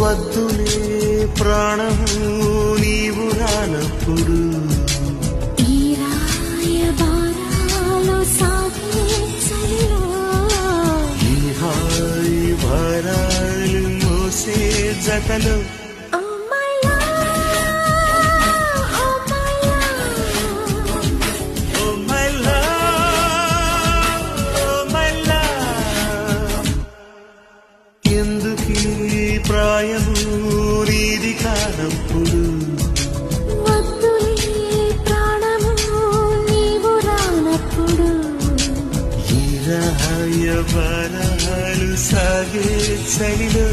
వద్దులే ప్రాణము నీవు రానప్పుడు ఈ రాయబారాలు సాగే చలిలో ఈ హాయి భారాలు మోసే జతలో ఎందుకీ ప్రాయము నీది కానప్పుడు వద్దులే ప్రాణము నీవు రానప్పుడు ఈ రాయబారాలు సాగే చలిలో